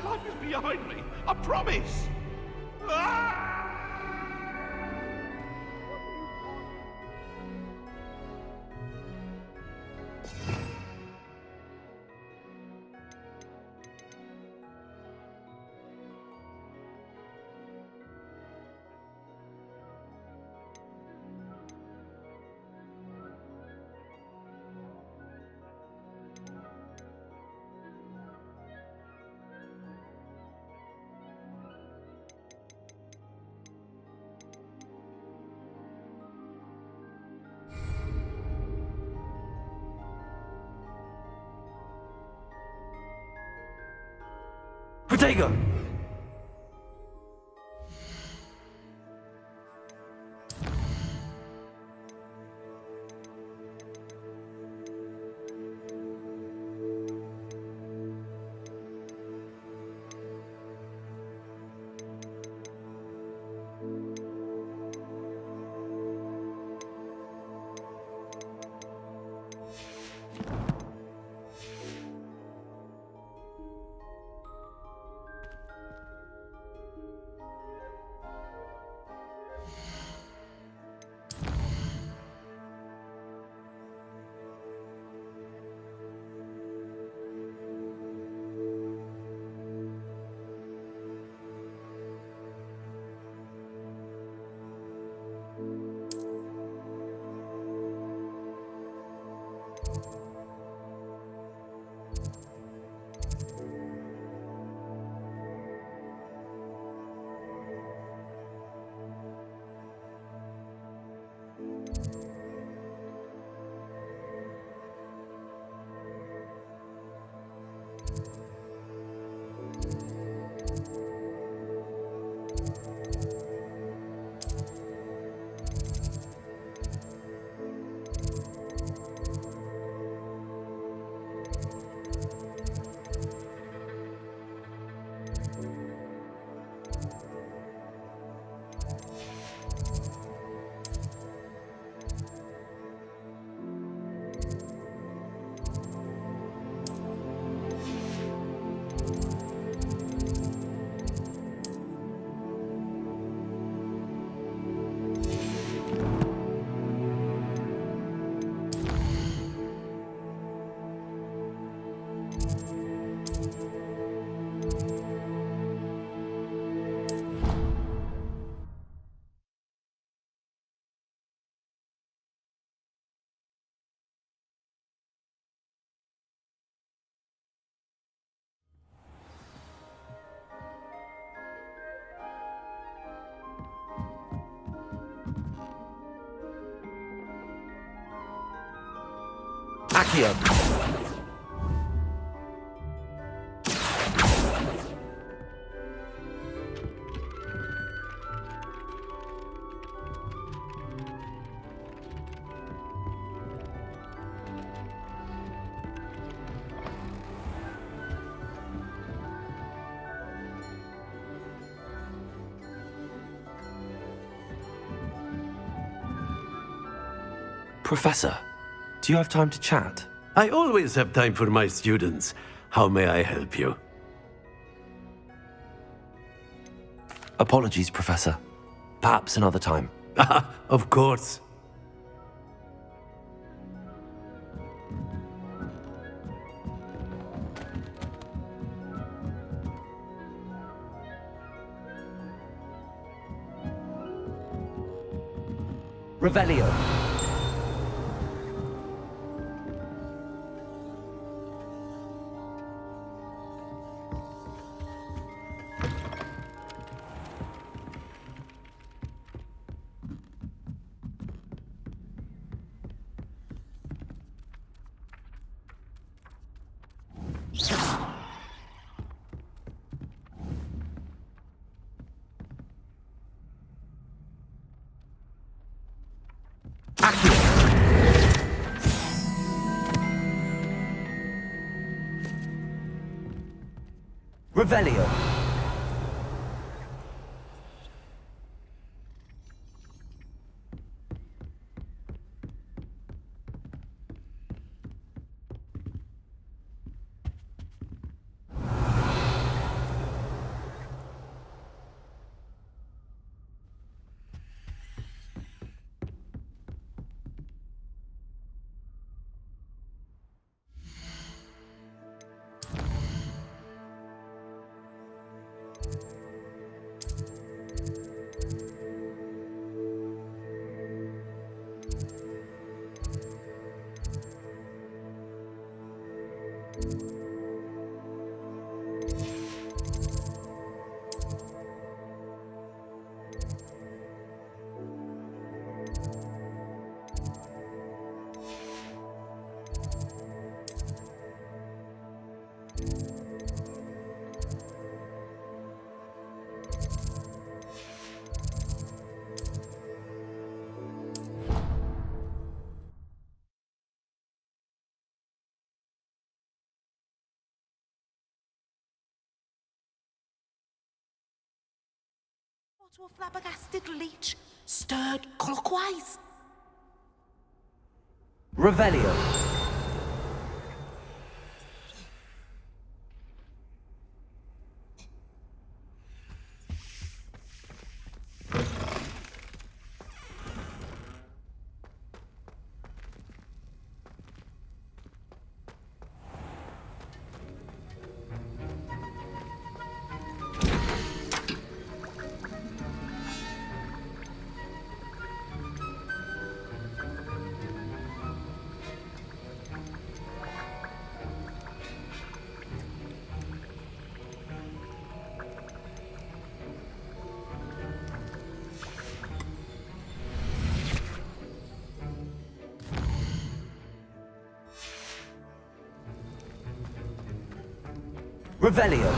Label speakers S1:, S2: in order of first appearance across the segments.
S1: life is behind me. I promise. Ah!
S2: Protego! Accio! Professor, do you have time to chat?
S3: I always have time for my students. How may I help you?
S2: Apologies, Professor. Perhaps another time.
S3: Of course.
S2: Revelio. Revelio.
S4: to a flabbergasted leech, stirred clockwise.
S2: Revelio. Revelio.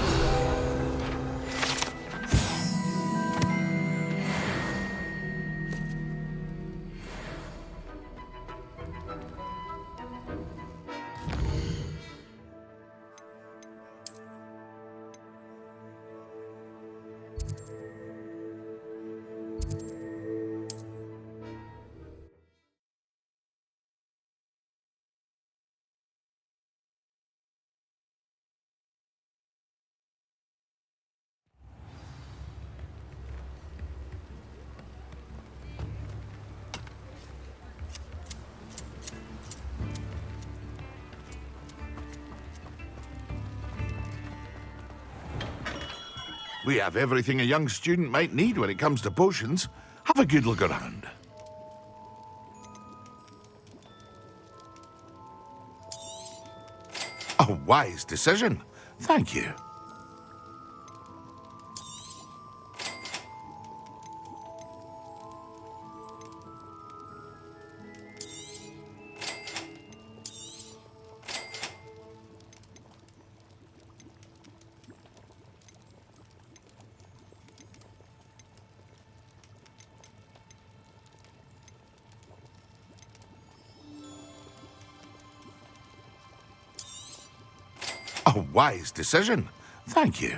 S1: We have everything a young student might need when it comes to potions. Have a good look around. A wise decision. Thank you. A wise decision. Thank you.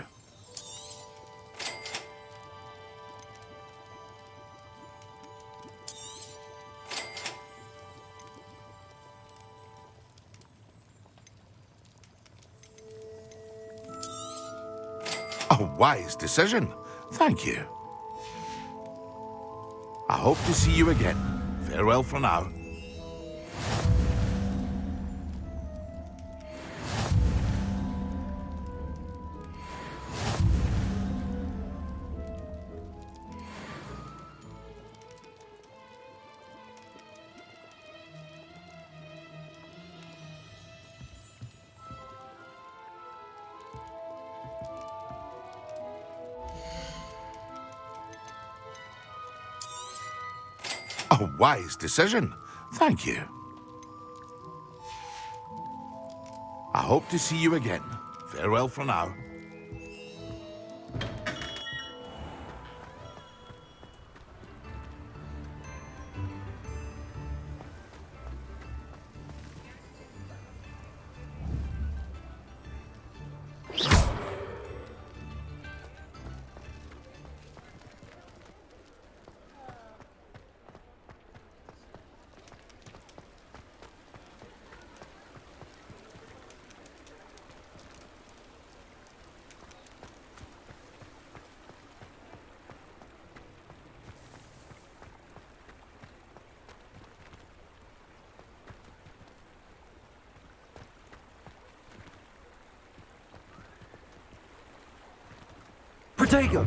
S1: A wise decision. Thank you. I hope to see you again. Farewell for now. A wise decision. Thank you. I hope to see you again. Farewell for now.
S2: Protego!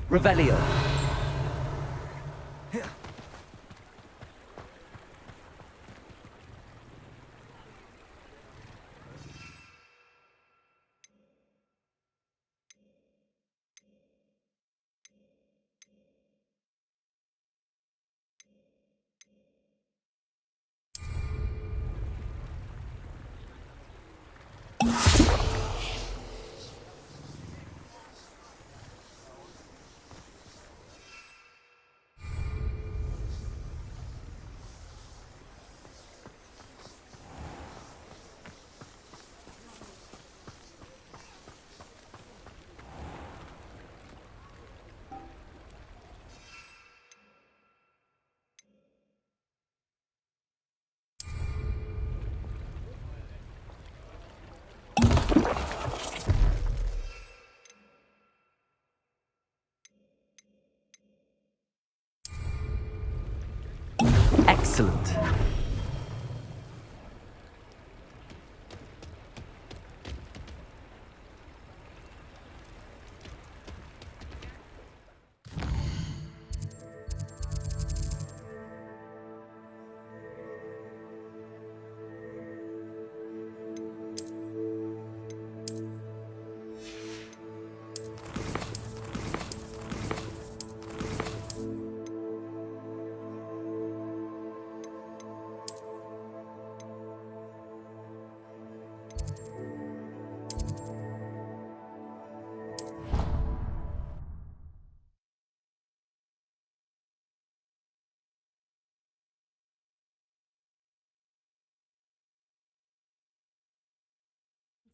S2: Revelio. Excellent.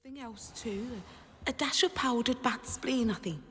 S4: Something else too. A dash of powdered bat spleen, I think.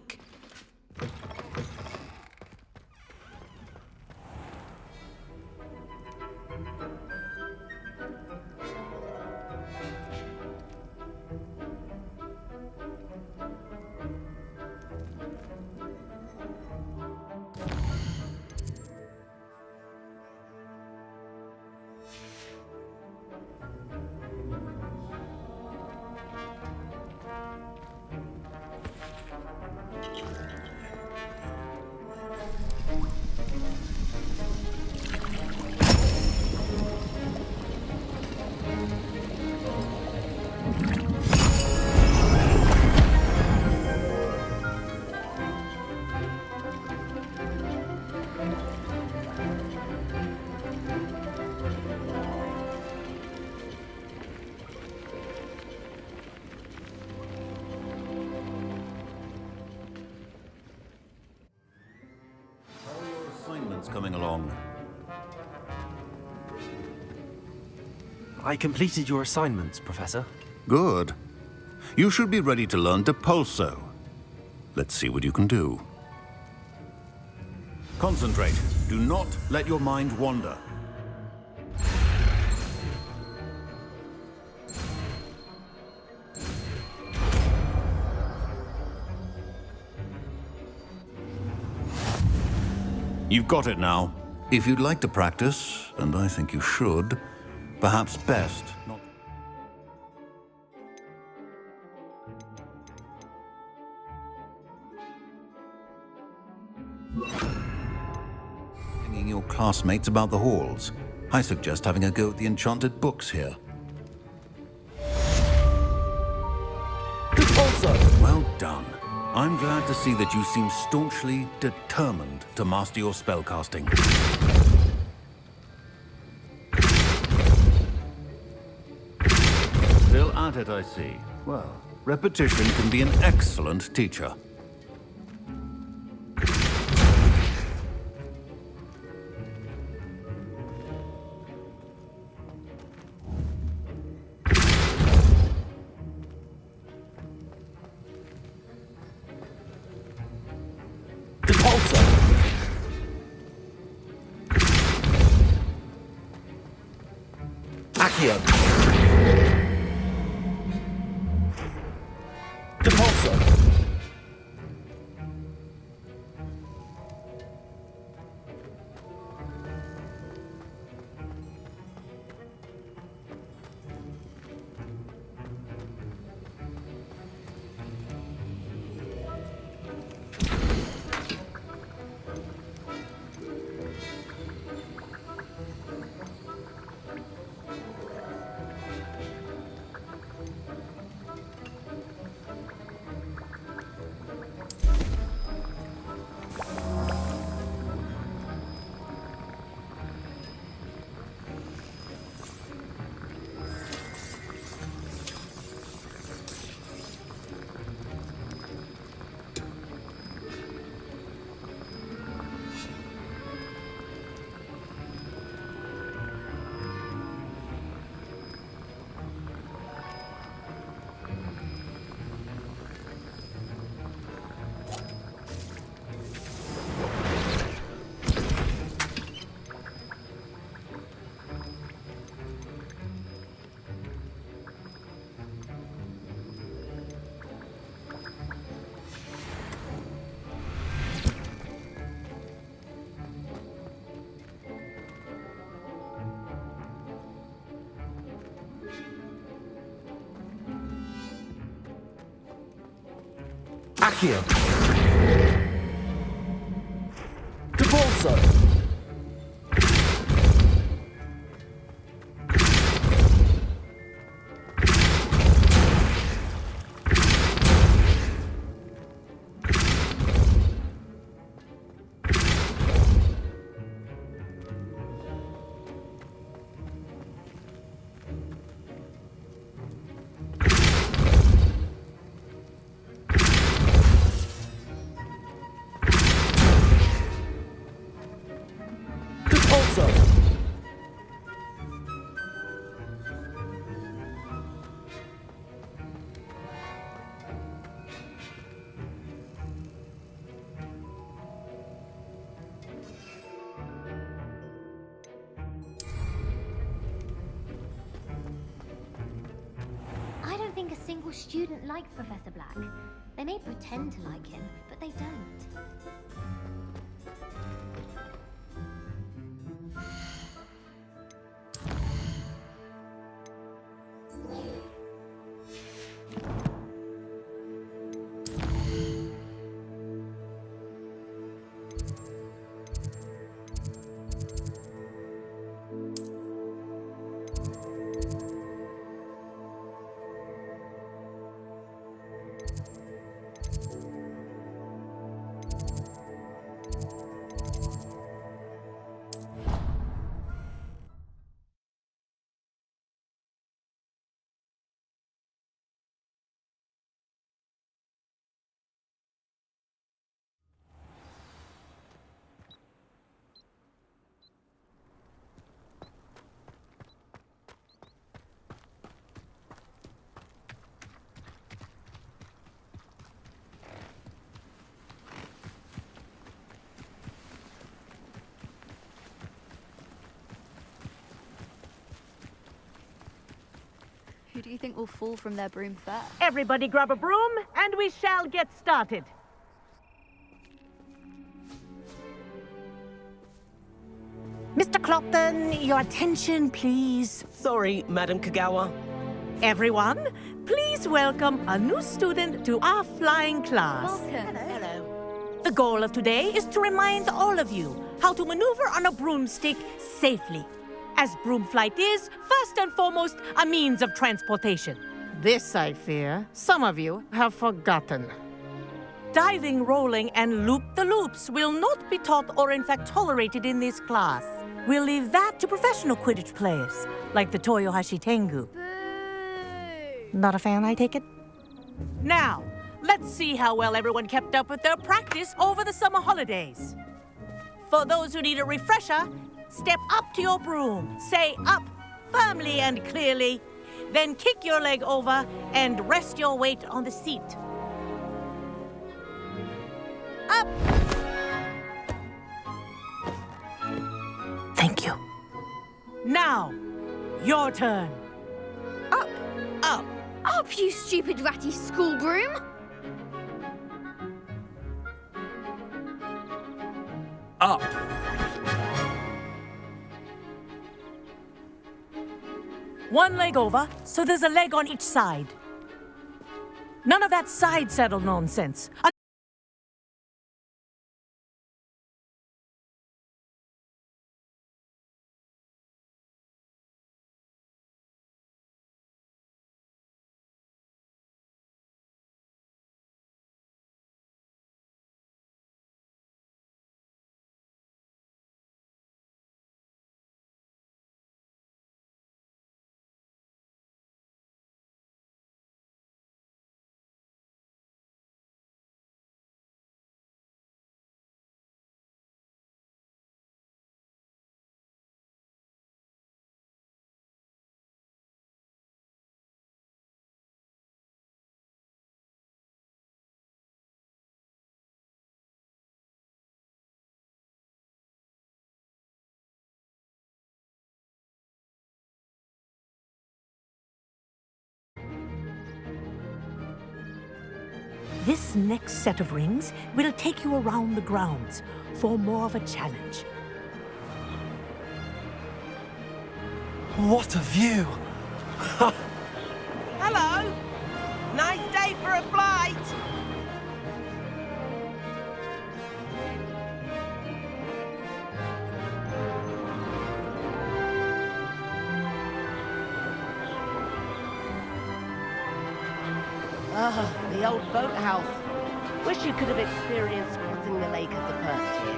S5: Assignments coming along.
S2: I completed your assignments, Professor.
S5: Good. You should be ready to learn Depulso. Let's see what you can do. Concentrate. Do not let your mind wander. You've got it now. If you'd like to practice, and I think you should, perhaps best not... hanging your classmates about the halls. I suggest having a go at the enchanted books here. Well done. I'm glad to see that you seem staunchly determined to master your spellcasting. Still at it, I see. Well, repetition can be an excellent teacher.
S2: Accio. Depulso. Accio. Depulso. Depulso.
S6: I don't think a single student likes Professor Black. They may pretend to like him, but they don't.
S7: Who do you think will fall from their broom first?
S8: Everybody grab a broom, and we shall get started. Mr. Clopton, your attention, please.
S2: Sorry, Madam Kagawa.
S8: Everyone, please welcome a new student to our flying class.
S7: Welcome. Hello.
S8: The goal of today is to remind all of you how to maneuver on a broomstick safely, as broom flight is, first and foremost, a means of transportation. This, I fear, some of you have forgotten. Diving, rolling, and loop-the-loops will not be taught or in fact tolerated in this class. We'll leave that to professional Quidditch players, like the Toyohashi Tengu.
S7: Boo!
S8: Not a fan, I take it? Now, let's see how well everyone kept up with their practice over the summer holidays. For those who need a refresher, step up to your broom, say up firmly and clearly, then kick your leg over and rest your weight on the seat. Up! Thank you. Now, your turn.
S6: Up! Up! Up, you stupid ratty school broom!
S2: Up.
S8: One leg over, so there's a leg on each side. None of that side saddle nonsense. This next set of rings will take you around the grounds for more of a challenge.
S2: What a view!
S8: Hello! Nice day for a flight!
S9: The old boathouse. Wish you could have experienced crossing the lake as a first year.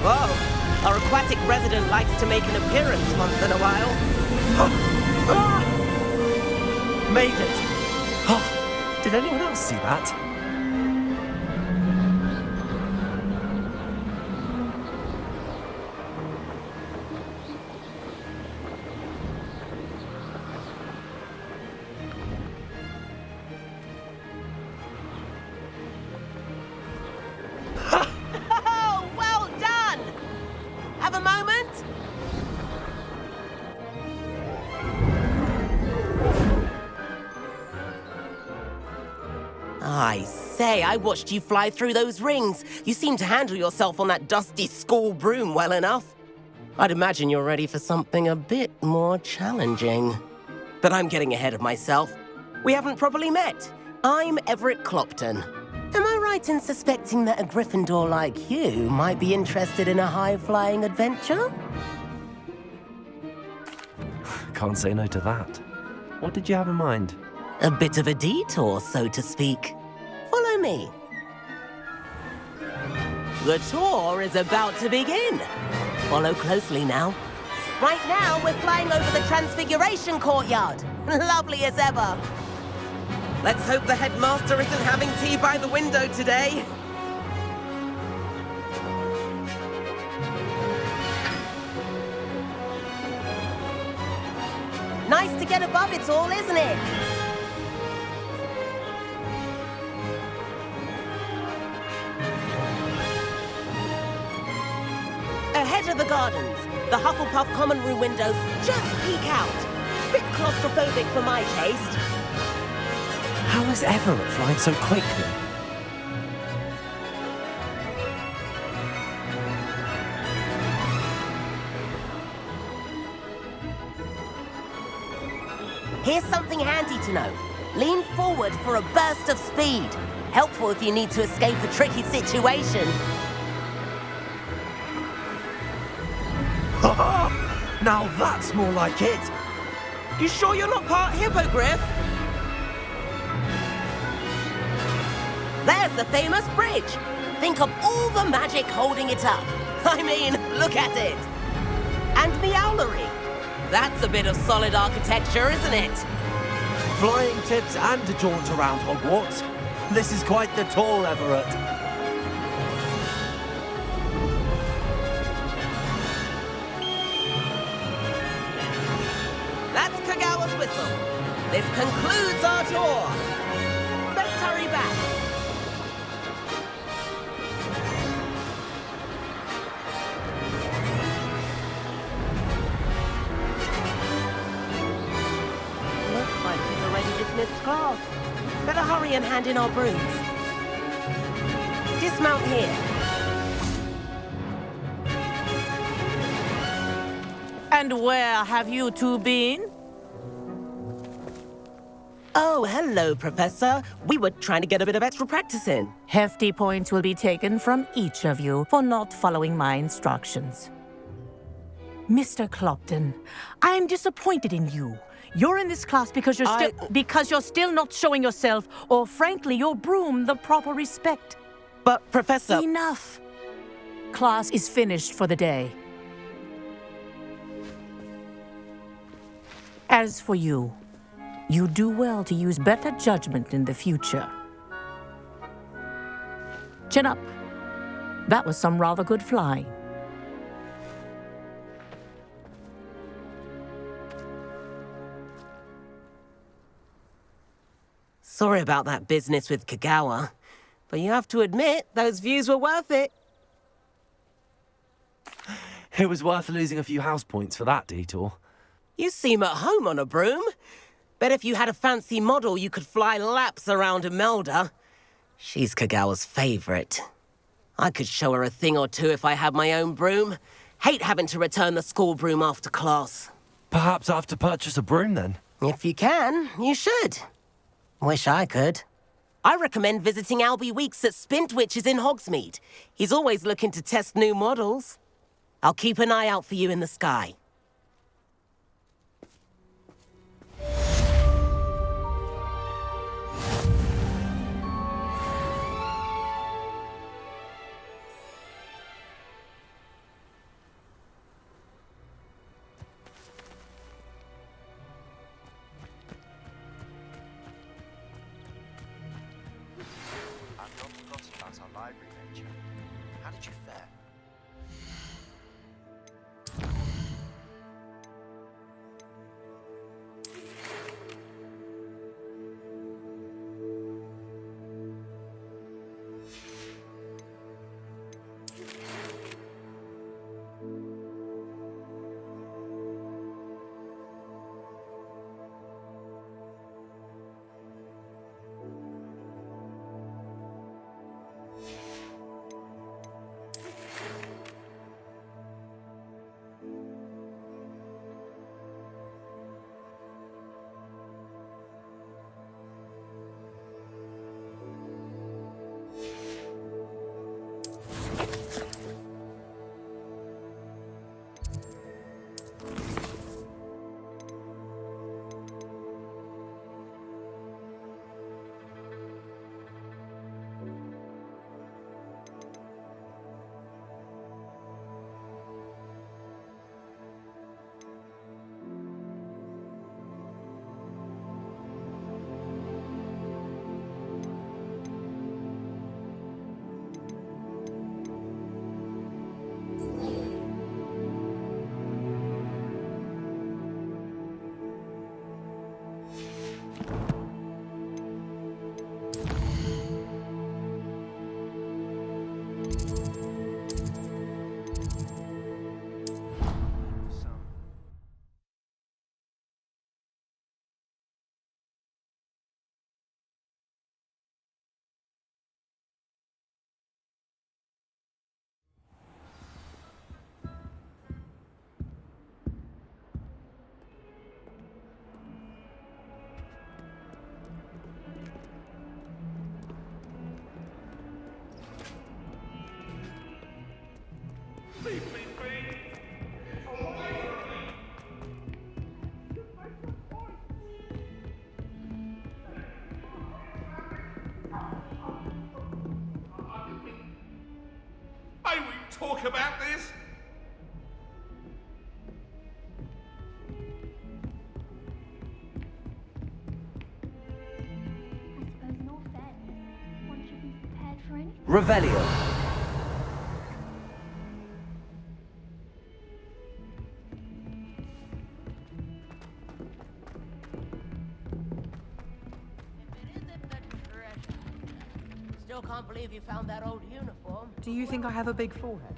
S9: Whoa! Our aquatic resident likes to make an appearance once in a while.
S2: Made it! Oh, did anyone else see that?
S9: Oh, well done! Have a moment? I say, I watched you fly through those rings. You seem to handle yourself on that dusty school broom well enough. I'd imagine you're ready for something a bit more challenging. But I'm getting ahead of myself. We haven't properly met. I'm Everett Clopton. Am I right in suspecting that a Gryffindor like you might be interested in a high-flying adventure?
S2: Can't say no to that. What did you have in mind?
S9: A bit of a detour, so to speak. Follow me. The tour is about to begin. Follow closely now. Right now, we're flying over the Transfiguration Courtyard. Lovely as ever. Let's hope the headmaster isn't having tea by the window today. Nice to get above it all, isn't it? Ahead of the gardens, the Hufflepuff common room windows just peek out. Bit claustrophobic for my taste.
S2: How is Everett flying so quickly?
S9: Here's something handy to know. Lean forward for a burst of speed. Helpful if you need to escape a tricky situation.
S2: Now that's more like it!
S9: You sure you're not part hippogriff? There's the famous bridge. Think of all the magic holding it up. I mean, look at it. And Meowlery. That's a bit of solid architecture, isn't it?
S2: Flying tips and a jaunt around Hogwarts. This is quite the tour, Everett.
S9: That's Kagawa's whistle. This concludes our tour. Let's hurry back. Looks like we've already dismissed class. Better hurry and hand in our brooms. Dismount here.
S8: And where have you two been?
S9: Oh, hello, Professor. We were trying to get a bit of extra practice in.
S8: Hefty points will be taken from each of you for not following my instructions. Mr. Clopton, I am disappointed in you. You're in this class because you're still not showing yourself, or frankly, your broom the proper respect.
S9: But, Professor...
S8: Enough. Class is finished for the day. As for you, you do well to use better judgment in the future. Chin up. That was some rather good flying.
S9: Sorry about that business with Kagawa, but you have to admit, those views were worth it.
S2: It was worth losing a few house points for that detour.
S9: You seem at home on a broom. Bet if you had a fancy model, you could fly laps around Imelda. She's Kagawa's favorite. I could show her a thing or two if I had my own broom. Hate having to return the school broom after class.
S2: Perhaps I have to purchase a broom then.
S9: If you can, you should. Wish I could. I recommend visiting Albie Weeks at Spintwitches in Hogsmeade. He's always looking to test new models. I'll keep an eye out for you in the sky.
S1: May we talk about this?
S6: I suppose in all fairness, one should be prepared for anything.
S2: Revelio.
S9: Still can't believe you found that old uniform.
S10: Do you think I have a big forehead?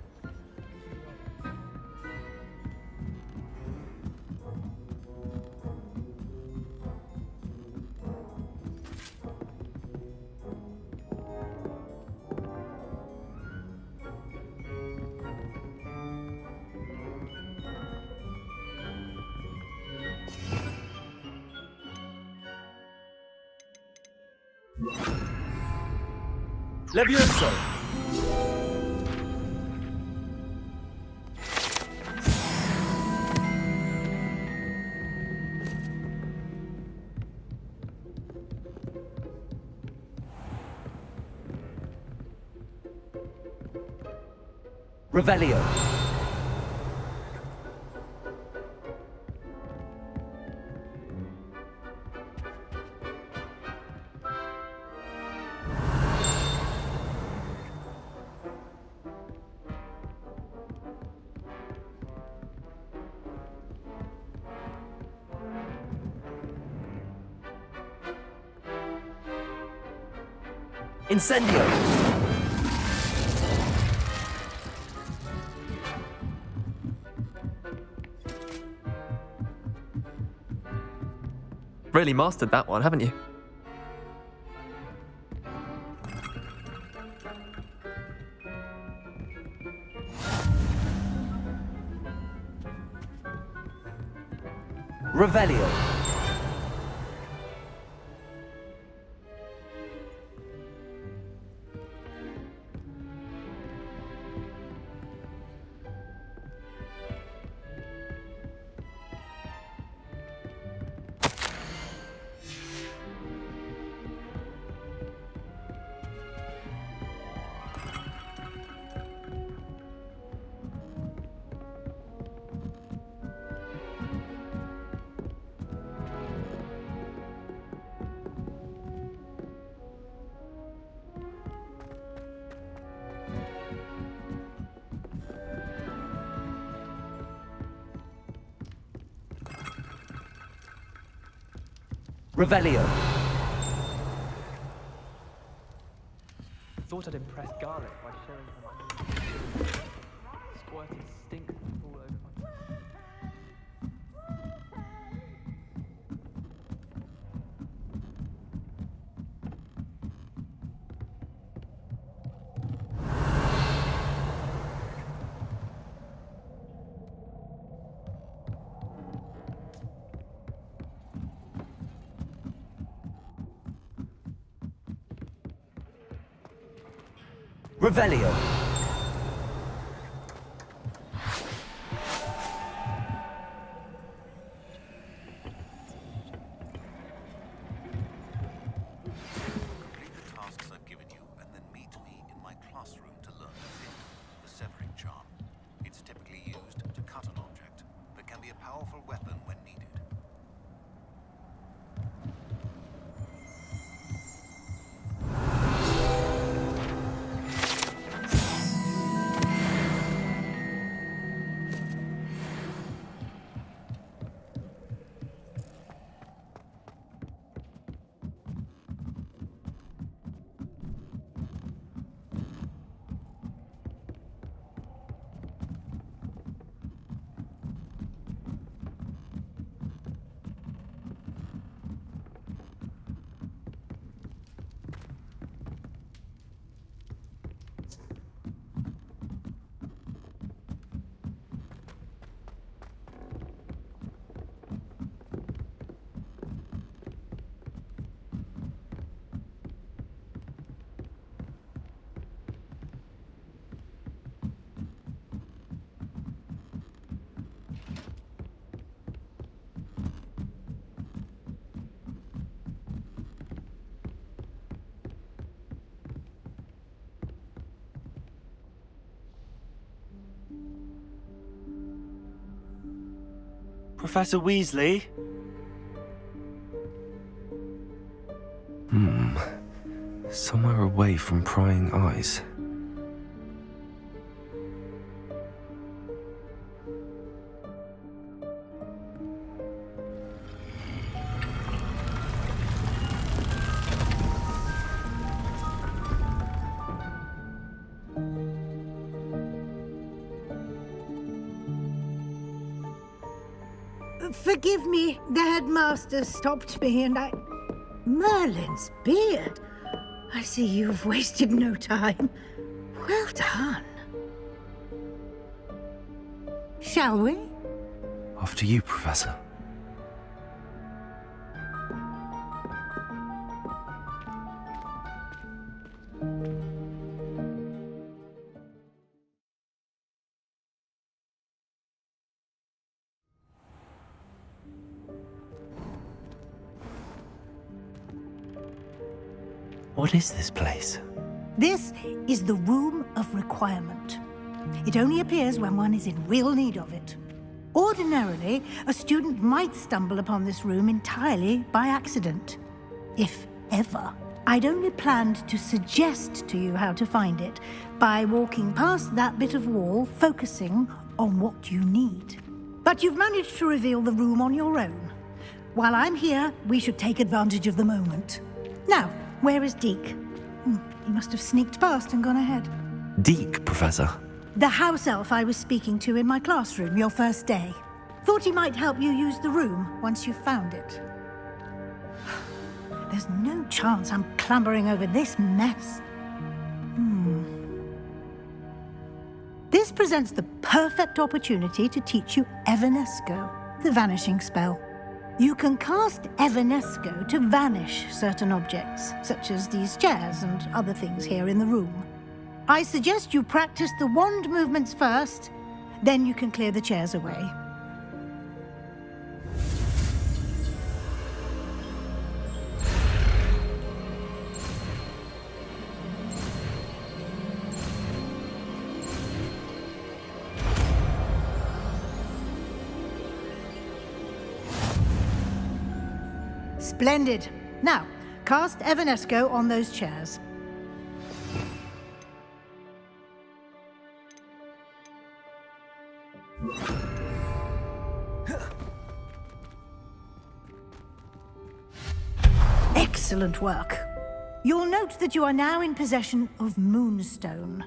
S2: Levioso. Revelio. Incendio.
S11: really mastered that one, haven't you?
S2: Revelio. Revelio.
S11: Thought I'd impress Garlic by showing her my squirted stink all over my...
S2: Revelio.
S5: Complete the tasks I've given you, and then meet me in my classroom to learn the severing charm. It's typically used to cut an object, but can be a powerful weapon when needed.
S2: Professor Weasley?
S12: Somewhere away from prying eyes.
S13: Forgive me, the headmaster stopped me and I... Merlin's beard. I see you've wasted no time. Well done. Shall we?
S12: After you, Professor.
S2: What is this place?
S13: This is the Room of Requirement. It only appears when one is in real need of it. Ordinarily, a student might stumble upon this room entirely by accident. If ever. I'd only planned to suggest to you how to find it by walking past that bit of wall, focusing on what you need. But you've managed to reveal the room on your own. While I'm here, we should take advantage of the moment. Now, where is Deke? He must have sneaked past and gone ahead.
S12: Deke, Professor.
S13: The house elf I was speaking to in my classroom your first day. Thought he might help you use the room once you found it. There's no chance I'm clambering over this mess. This presents the perfect opportunity to teach you Evanesco, the vanishing spell. You can cast Evanesco to vanish certain objects, such as these chairs and other things here in the room. I suggest you practice the wand movements first, then you can clear the chairs away. Splendid. Now, cast Evanesco on those chairs. Excellent work. You'll note that you are now in possession of Moonstone.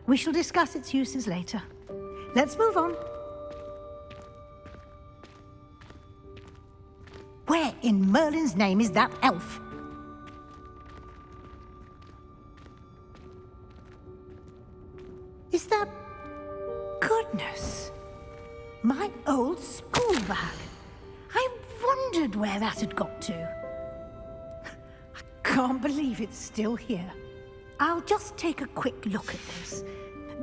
S13: We shall discuss its uses later. Let's move on. Where in Merlin's name is that elf? Is that... Goodness! My old school bag. I wondered where that had got to. I can't believe it's still here. I'll just take a quick look at this.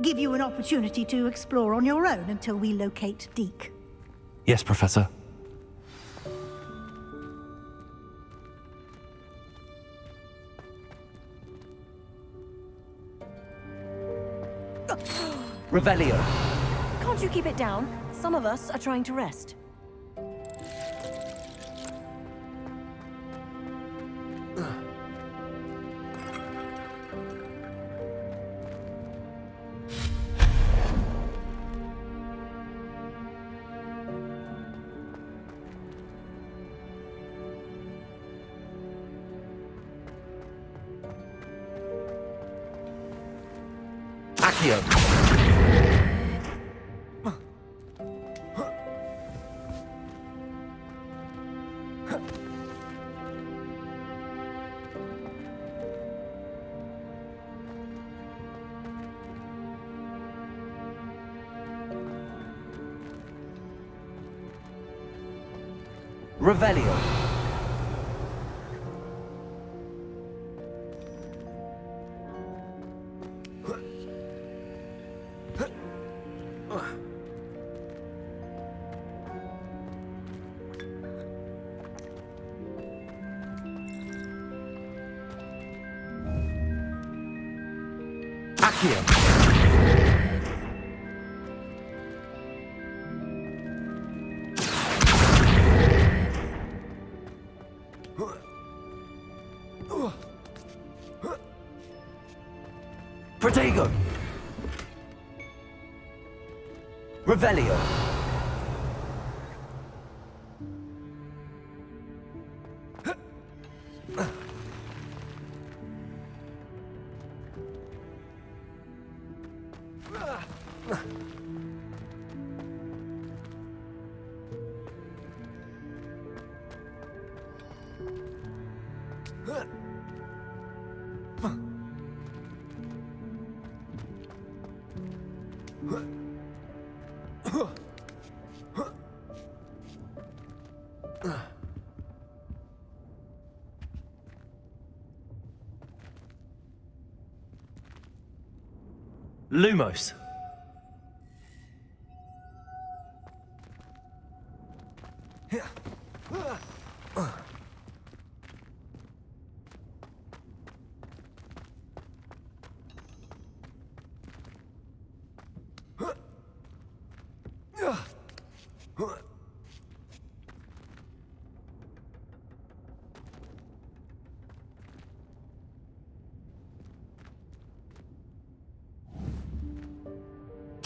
S13: Give you an opportunity to explore on your own until we locate Deke.
S12: Yes, Professor.
S14: Revelio. Can't you keep it down? Some of us are trying to rest.
S2: Accio. Revelio. Accio. Protego. Revelio.
S14: Lumos.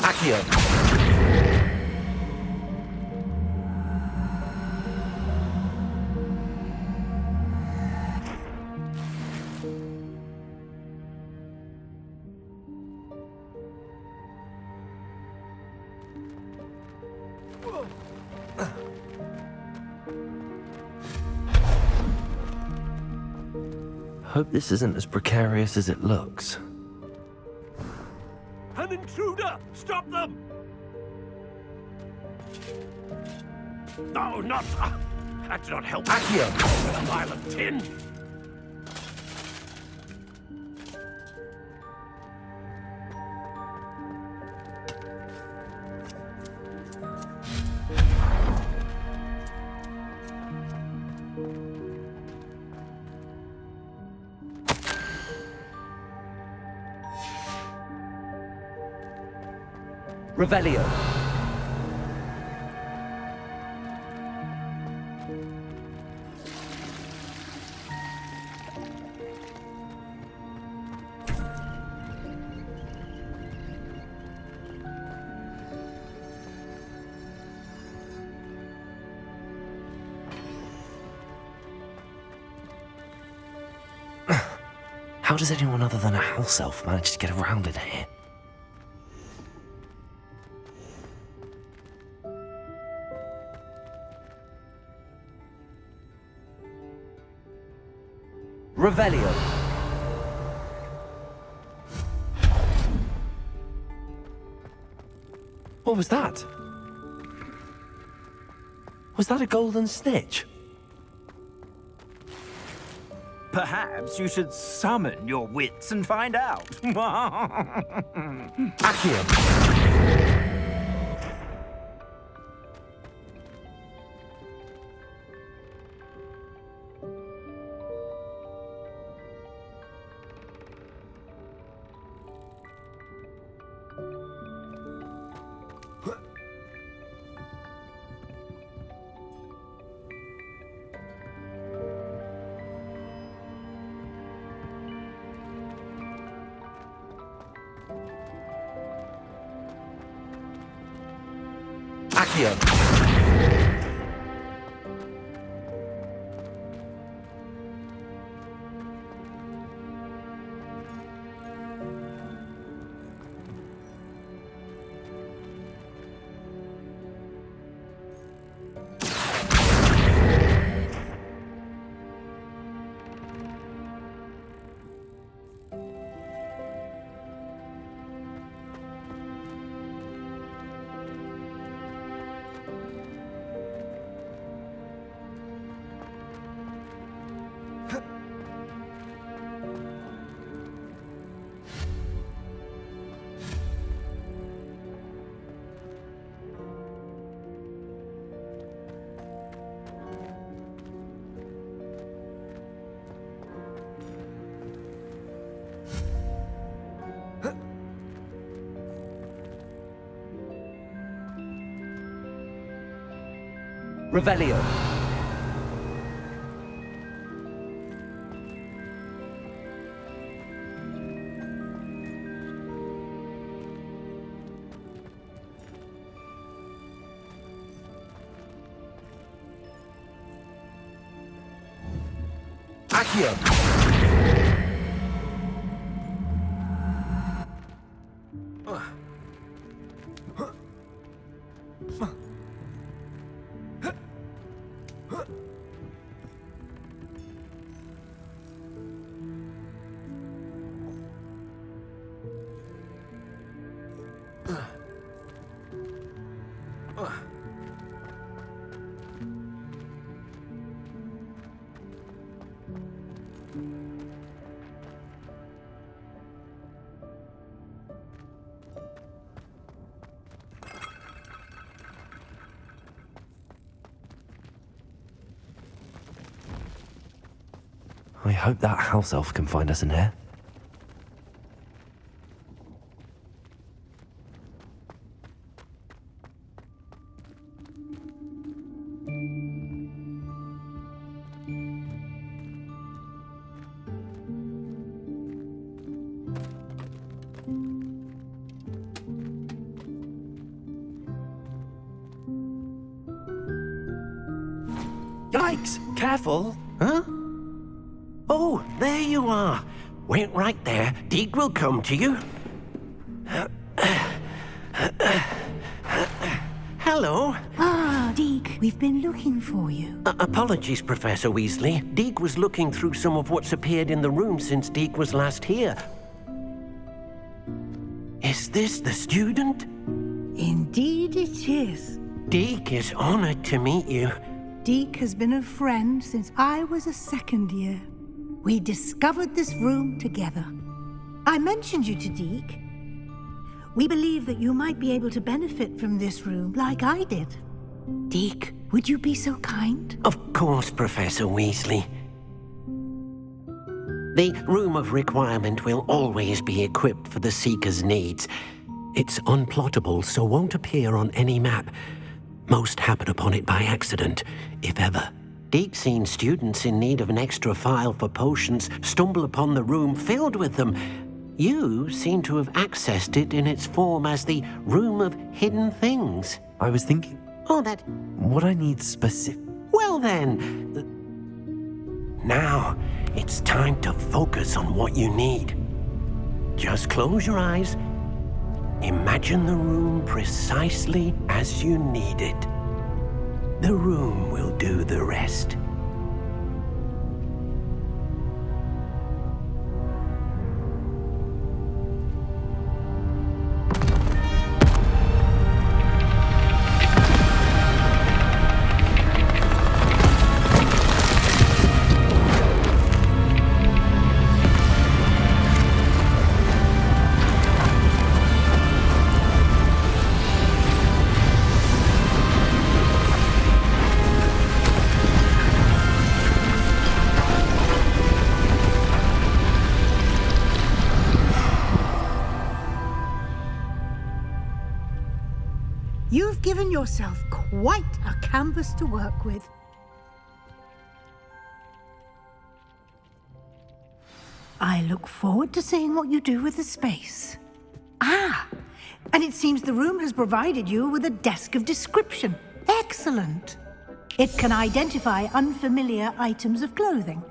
S14: Accio.
S12: Hope this isn't as precarious as it looks.
S3: An intruder! Stop them! No, not... that did not help.
S2: Accio!
S3: A vial of tin!
S2: Revelio.
S12: How does anyone other than a house elf manage to get around in here?
S2: Revelio.
S12: What was that? Was that a golden snitch?
S15: Perhaps you should summon your wits and find out.
S2: Accio. Accio. Revelio. Accio.
S12: I hope that house elf can find us in here.
S9: Yikes! Careful! Huh? Oh, there you are. Wait right there. Deke will come to you. Hello.
S13: Ah, Deke. We've been looking for you.
S3: Apologies, Professor Weasley. Deke was looking through some of what's appeared in the room since Deke was last here. Is this the student?
S13: Indeed it is.
S3: Deke is honored to meet you.
S13: Deke has been a friend since I was a second year. We discovered this room together. I mentioned you to Deke. We believe that you might be able to benefit from this room like I did. Deke, would you be so kind?
S3: Of course, Professor Weasley. The Room of Requirement will always be equipped for the Seeker's needs. It's unplottable, so won't appear on any map. Most happen upon it by accident, if ever. Deke's seen students in need of an extra file for potions stumble upon the room filled with them. You seem to have accessed it in its form as the Room of Hidden Things.
S12: I was thinking...
S3: Oh, that...
S12: What I need specific...
S3: Well then... Now, it's time to focus on what you need. Just close your eyes. Imagine the room precisely as you need it. The room will do the rest.
S13: You've given yourself quite a canvas to work with. I look forward to seeing what you do with the space. Ah, and it seems the room has provided you with a desk of description. Excellent. It can identify unfamiliar items of clothing.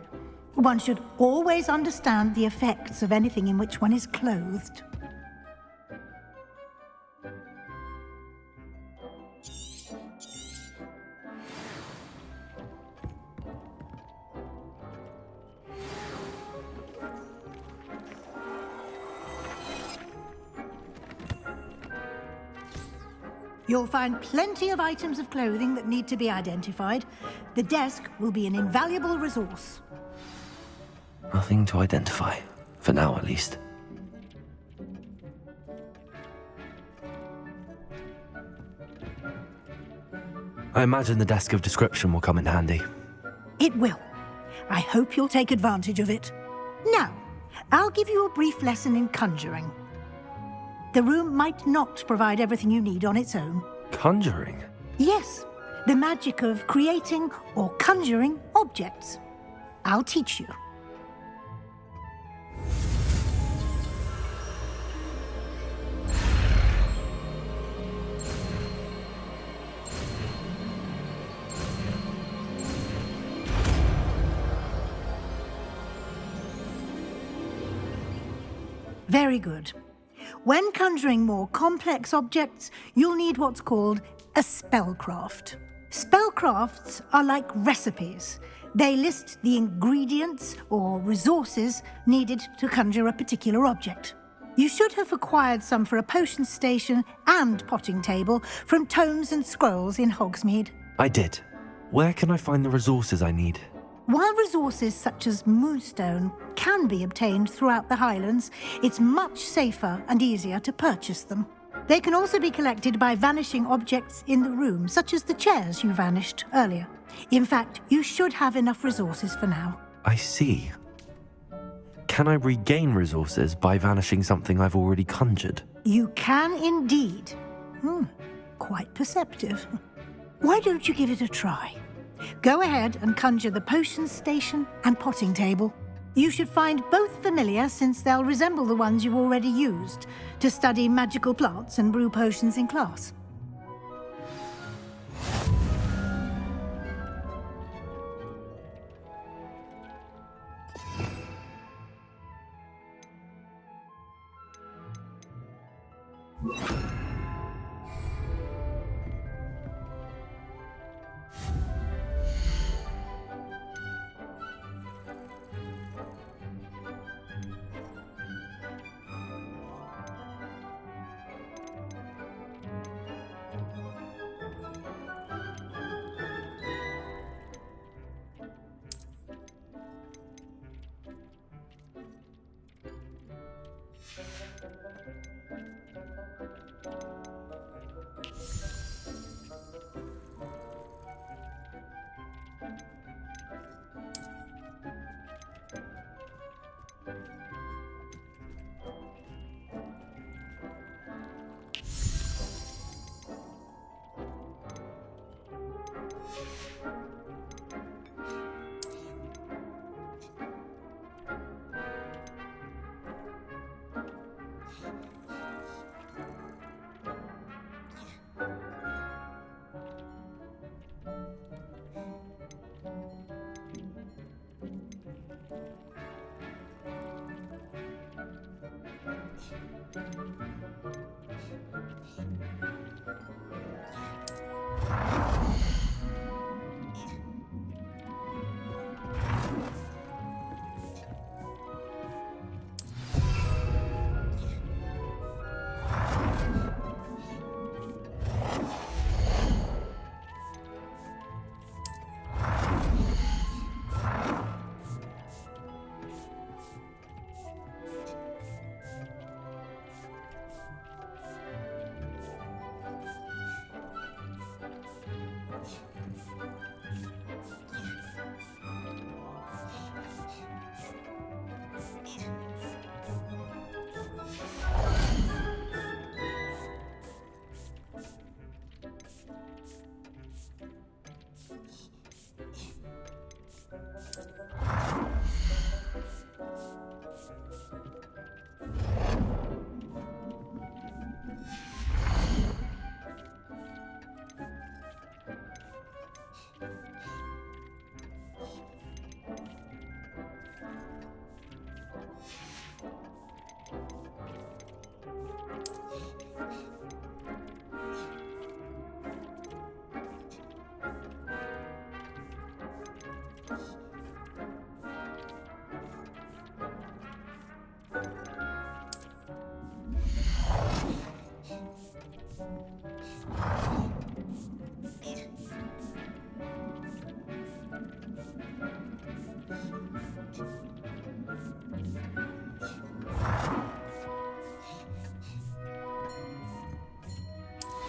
S13: One should always understand the effects of anything in which one is clothed. You'll find plenty of items of clothing that need to be identified. The desk will be an invaluable resource.
S12: Nothing to identify. For now, at least. I imagine the desk of description will come in handy.
S13: It will. I hope you'll take advantage of it. Now, I'll give you a brief lesson in conjuring. The room might not provide everything you need on its own.
S12: Conjuring?
S13: Yes, the magic of creating or conjuring objects. I'll teach you. Very good. When conjuring more complex objects, you'll need what's called a spellcraft. Spellcrafts are like recipes. They list the ingredients or resources needed to conjure a particular object. You should have acquired some for a potion station and potting table from tomes and scrolls in Hogsmeade.
S12: I did. Where can I find the resources I need?
S13: While resources such as moonstone can be obtained throughout the Highlands, it's much safer and easier to purchase them. They can also be collected by vanishing objects in the room, such as the chairs you vanished earlier. In fact, you should have enough resources for now.
S12: I see. Can I regain resources by vanishing something I've already conjured?
S13: You can indeed. Quite perceptive. Why don't you give it a try? Go ahead and conjure the potion station and potting table. You should find both familiar, since they'll resemble the ones you've already used to study magical plants and brew potions in class.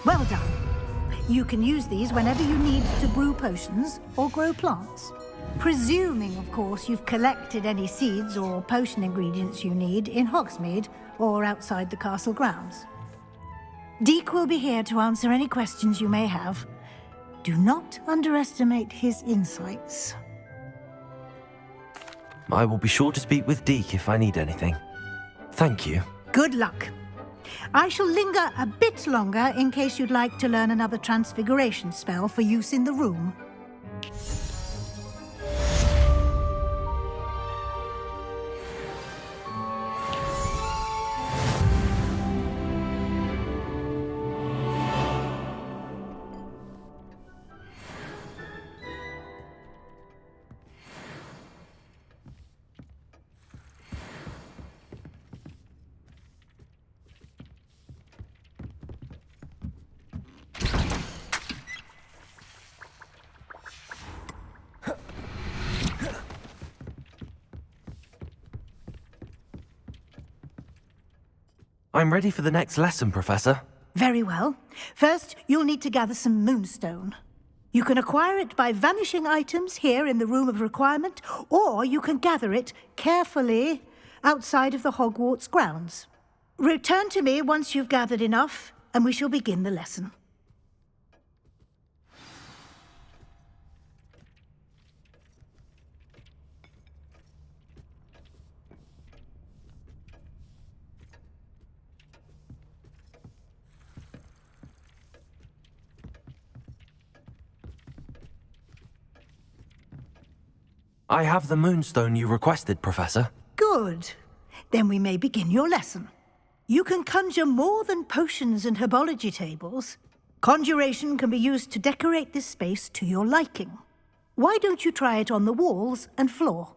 S13: Well done. You can use these whenever you need to brew potions or grow plants. Presuming, of course, you've collected any seeds or potion ingredients you need in Hogsmeade or outside the castle grounds. Deke will be here to answer any questions you may have. Do not underestimate his insights.
S12: I will be sure to speak with Deke if I need anything. Thank you.
S13: Good luck. I shall linger a bit longer in case you'd like to learn another transfiguration spell for use in the room.
S12: I'm ready for the next lesson, Professor.
S13: Very well. First, you'll need to gather some moonstone. You can acquire it by vanishing items here in the Room of Requirement, or you can gather it carefully outside of the Hogwarts grounds. Return to me once you've gathered enough, and we shall begin the lesson.
S12: I have the moonstone you requested, Professor.
S13: Good. Then we may begin your lesson. You can conjure more than potions and herbology tables. Conjuration can be used to decorate this space to your liking. Why don't you try it on the walls and floor?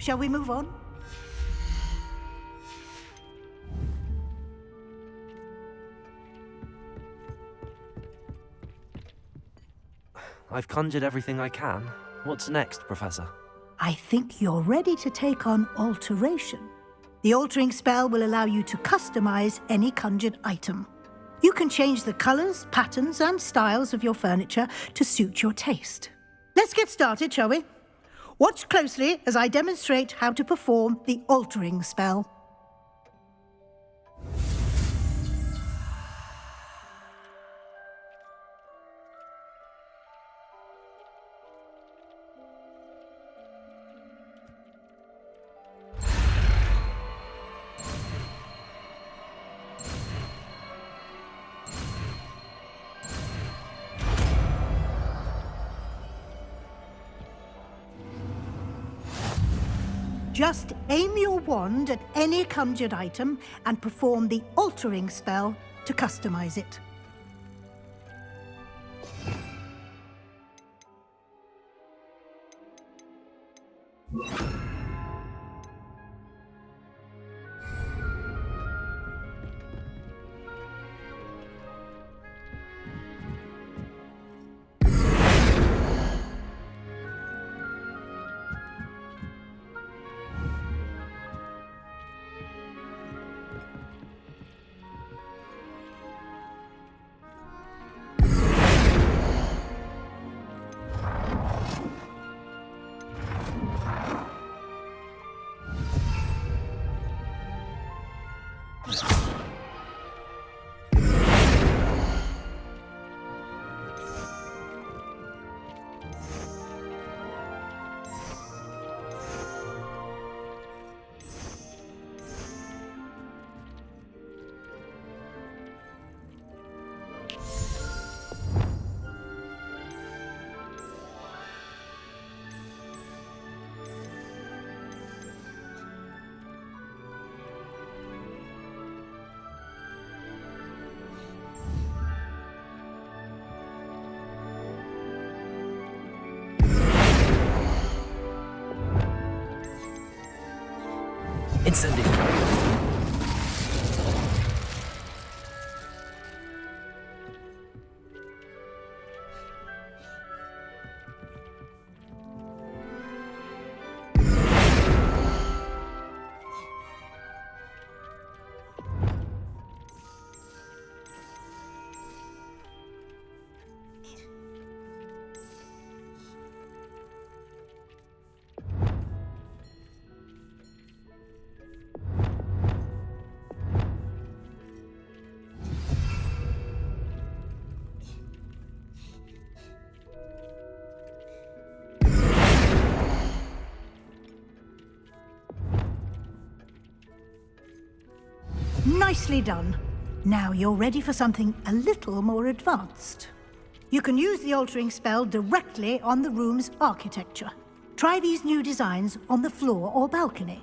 S13: Shall we move on?
S12: I've conjured everything I can. What's next, Professor?
S13: I think you're ready to take on alteration. The altering spell will allow you to customize any conjured item. You can change the colors, patterns, and styles of your furniture to suit your taste. Let's get started, shall we? Watch closely as I demonstrate how to perform the altering spell. Just aim your wand at any conjured item and perform the altering spell to customize it.
S9: Incendiary.
S13: Nicely done. Now you're ready for something a little more advanced. You can use the altering spell directly on the room's architecture. Try these new designs on the floor or balcony.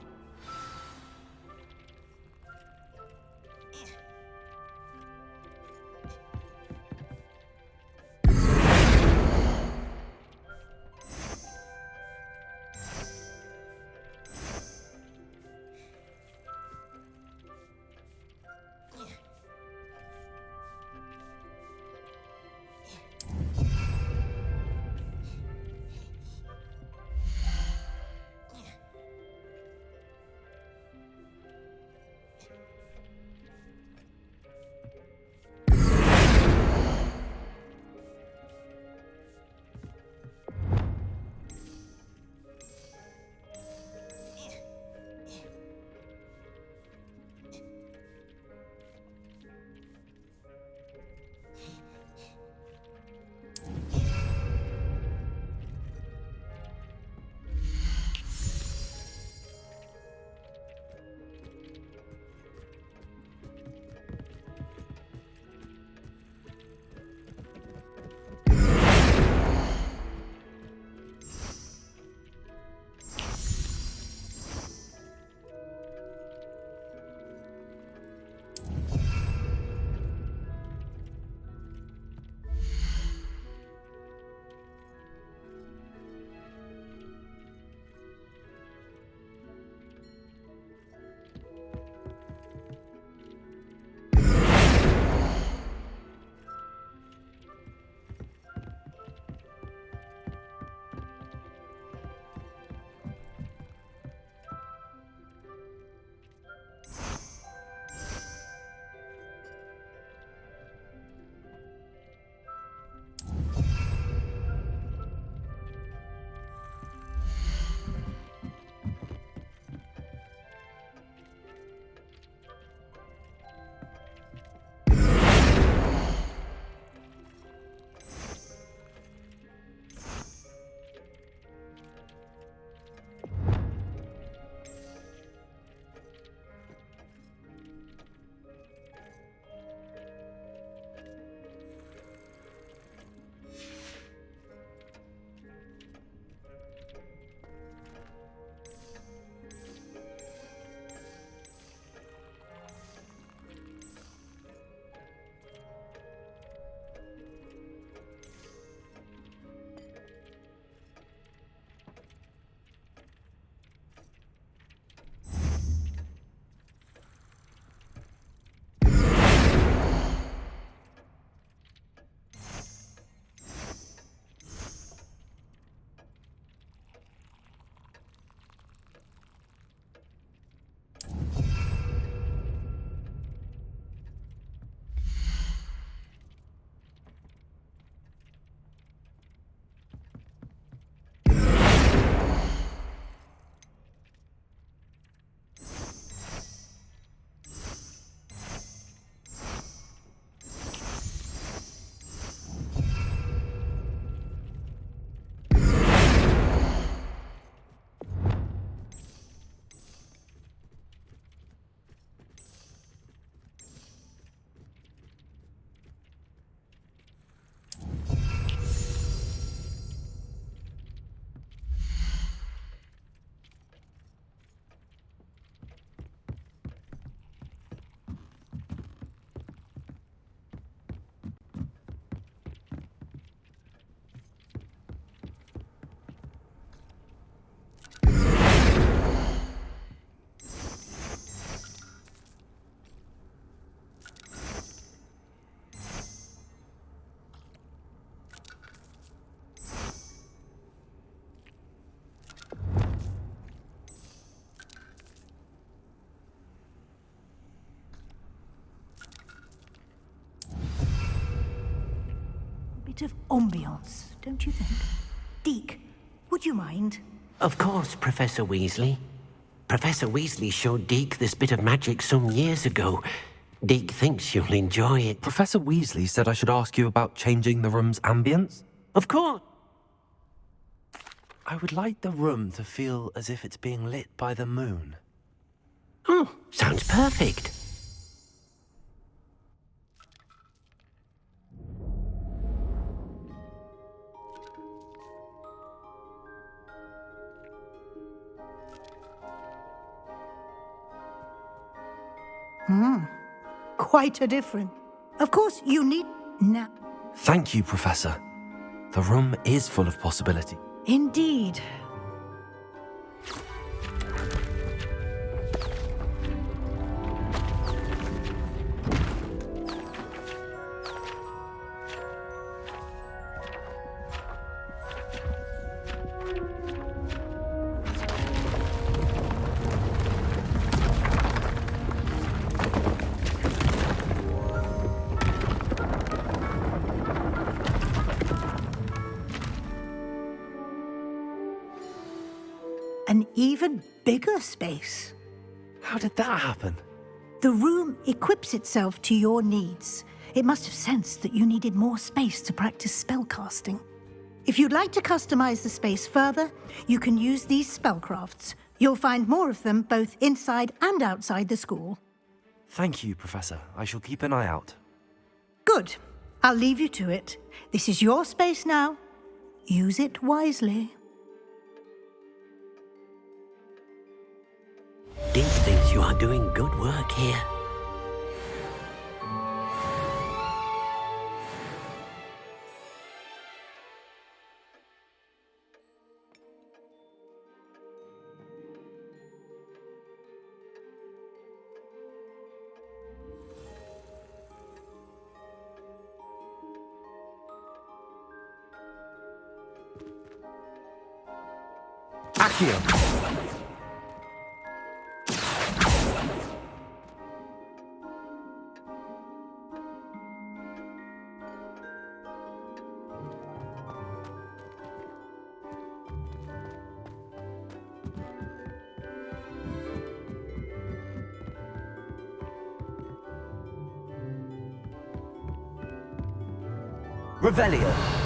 S13: bit of ambiance, don't you think? Deke, would you mind?
S3: Of course, Professor Weasley. Professor Weasley showed Deke this bit of magic some years ago. Deke thinks you'll enjoy it.
S12: Professor Weasley said I should ask you about changing the room's ambience?
S3: Of course.
S12: I would like the room to feel as if it's being lit by the moon.
S3: Oh, sounds perfect.
S13: Quite a difference. Of course, you need... Now.
S12: Thank you, Professor. The room is full of possibility.
S13: Indeed. An even bigger space.
S12: How did that happen?
S13: The room equips itself to your needs. It must have sensed that you needed more space to practice spellcasting. If you'd like to customize the space further, you can use these spellcrafts. You'll find more of them both inside and outside the school.
S12: Thank you, Professor. I shall keep an eye out.
S13: Good. I'll leave you to it. This is your space now. Use it wisely.
S3: Deke thinks you are doing good work here.
S12: Accio!
S15: Revelio.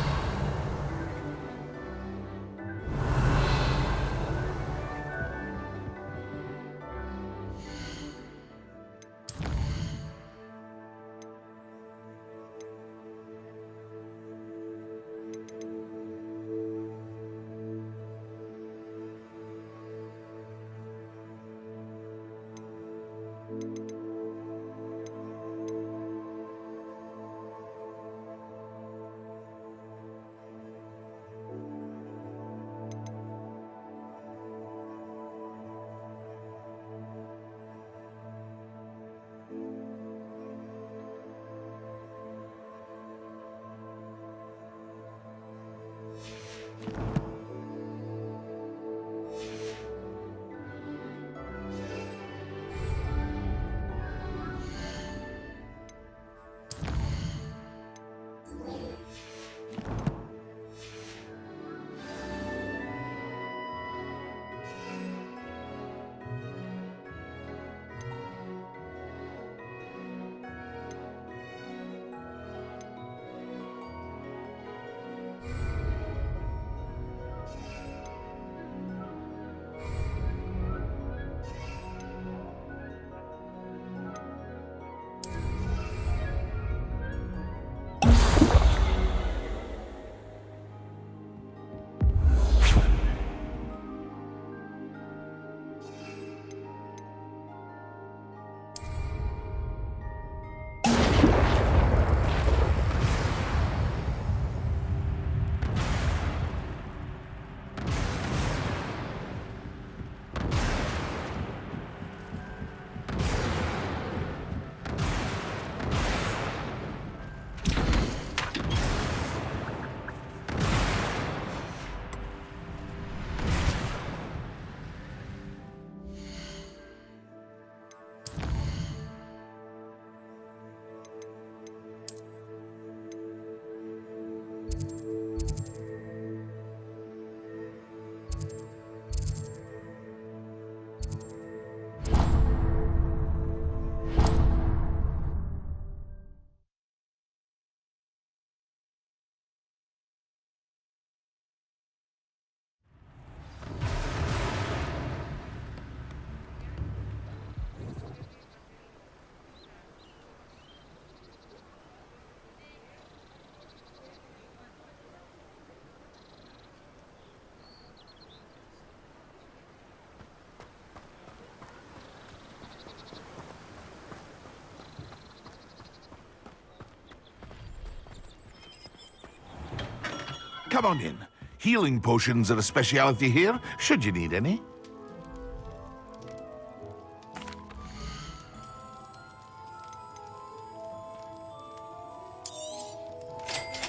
S1: Come on in. Healing potions are a speciality here, should you need any.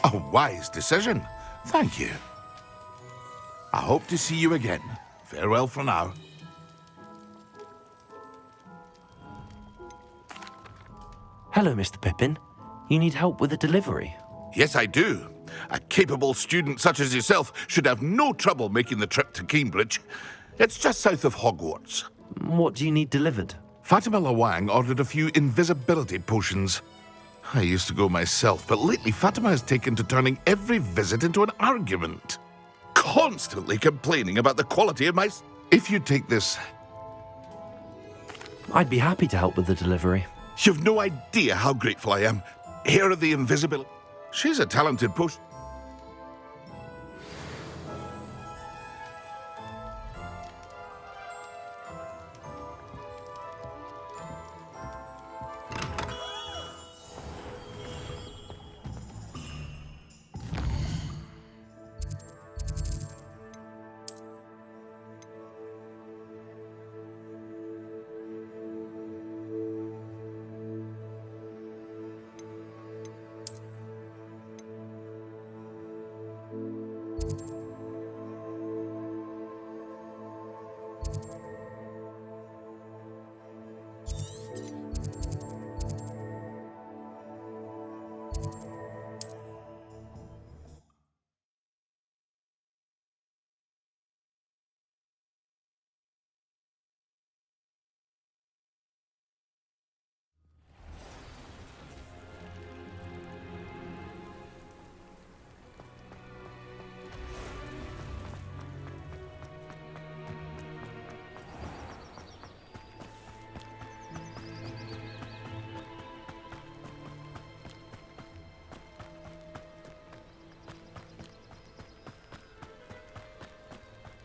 S1: A wise decision. Thank you. I hope to see you again. Farewell for now.
S12: Hello, Mr. Pippin. You need help with a delivery?
S1: Yes, I do. A capable student such as yourself should have no trouble making the trip to Cambridge. It's just south of Hogwarts.
S12: What do you need delivered?
S1: Fatima Lawang ordered a few invisibility potions. I used to go myself, but lately Fatima has taken to turning every visit into an argument. Constantly complaining about the quality of my... If you take this...
S12: I'd be happy to help with the delivery.
S1: You've no idea how grateful I am. Here are the invisibility... She's a talented potion...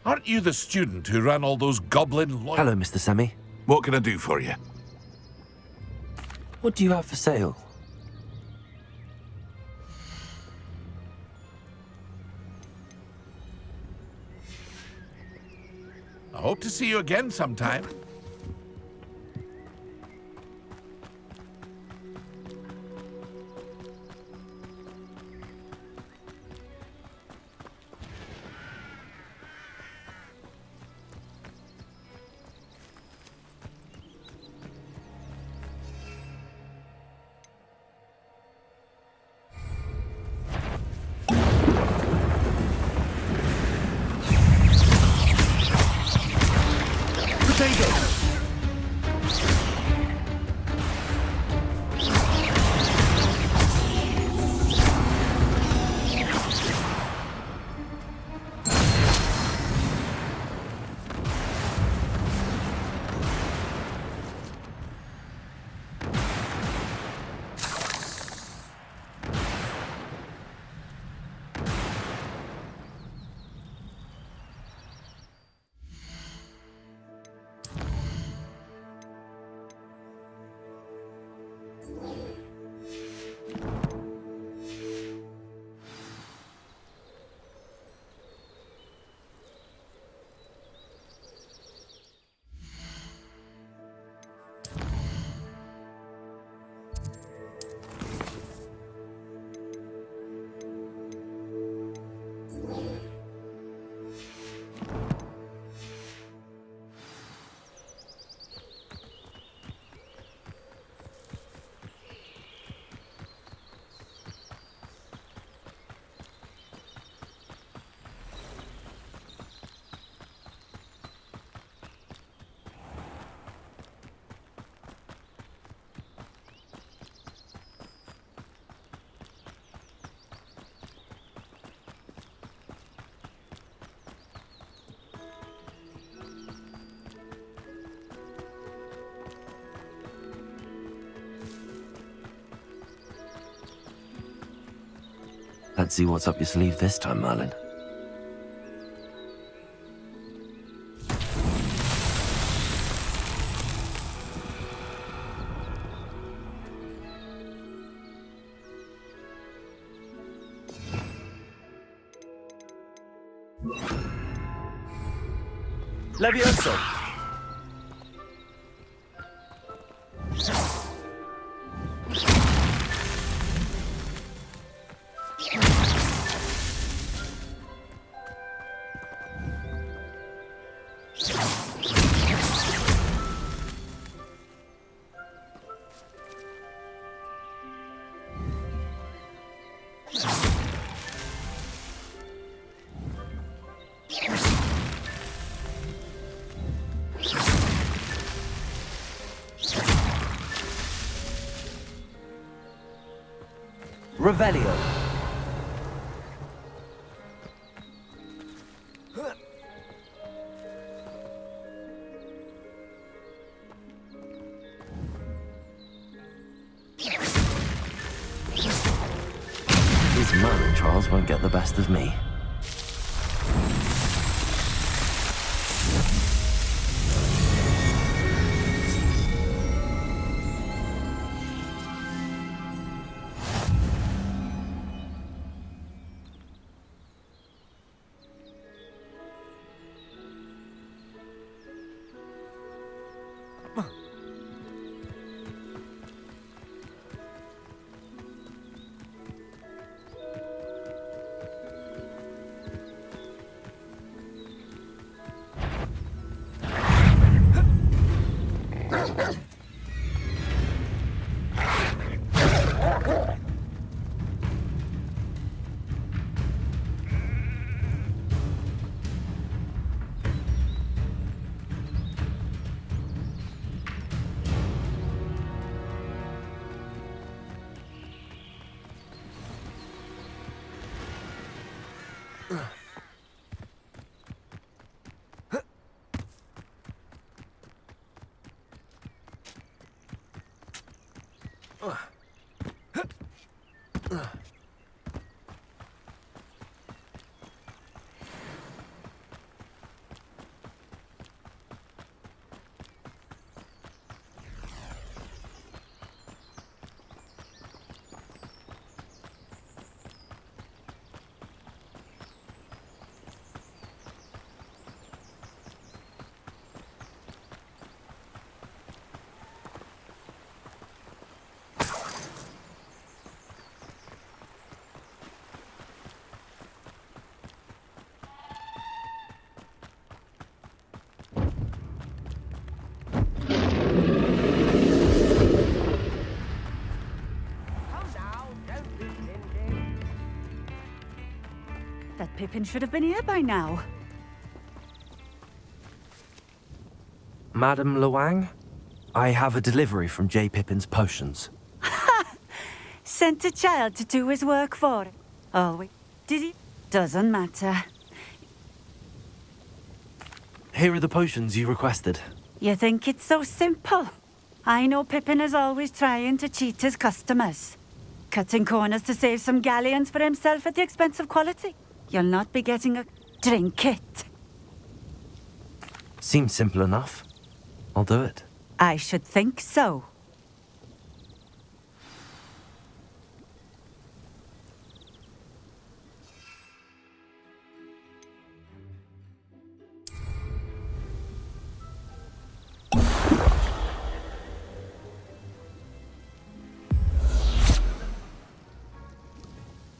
S1: Aren't you the student who ran all those goblin...
S12: Hello, Mr. Semi.
S1: What can I do for you?
S12: What do you have for sale?
S1: I hope to see you again sometime.
S12: Let's see what's up your sleeve this time, Merlin.
S15: Levioso! Revelio.
S12: These Merlin trials won't get the best of me.
S14: That Pippin should have been here by now.
S12: Madam Luang, I have a delivery from J. Pippin's potions.
S14: Sent a child to do his work for him. Oh, wait. Did he? Doesn't matter.
S12: Here are the potions you requested.
S14: You think it's so simple? I know Pippin is always trying to cheat his customers. Cutting corners to save some galleons for himself at the expense of quality. You'll not be getting a trinket.
S12: Seems simple enough. I'll do it.
S14: I should think so.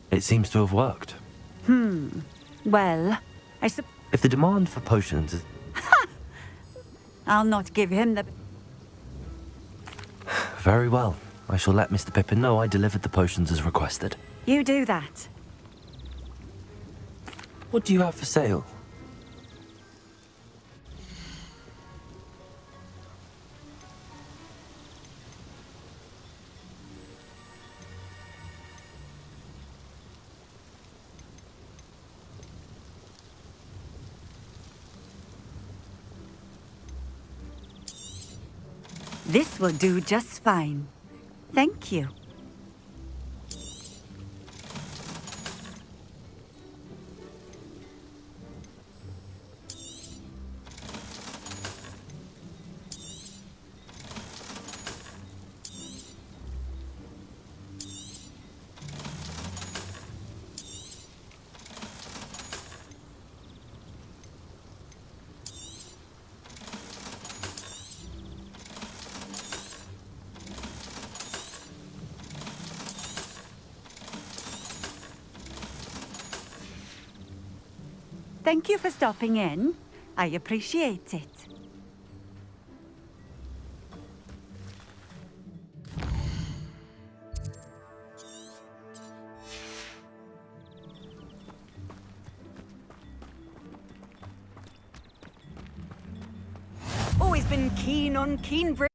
S12: It seems to have worked.
S14: Well,
S12: If the demand for potions is...
S14: I'll not give him the...
S12: Very well. I shall let Mr. Pippin know I delivered the potions as requested.
S14: You do that.
S12: What do you have for sale?
S14: This will do just fine. Thank you. Thank you for stopping in. I appreciate it.
S7: Always been keen on keen brew.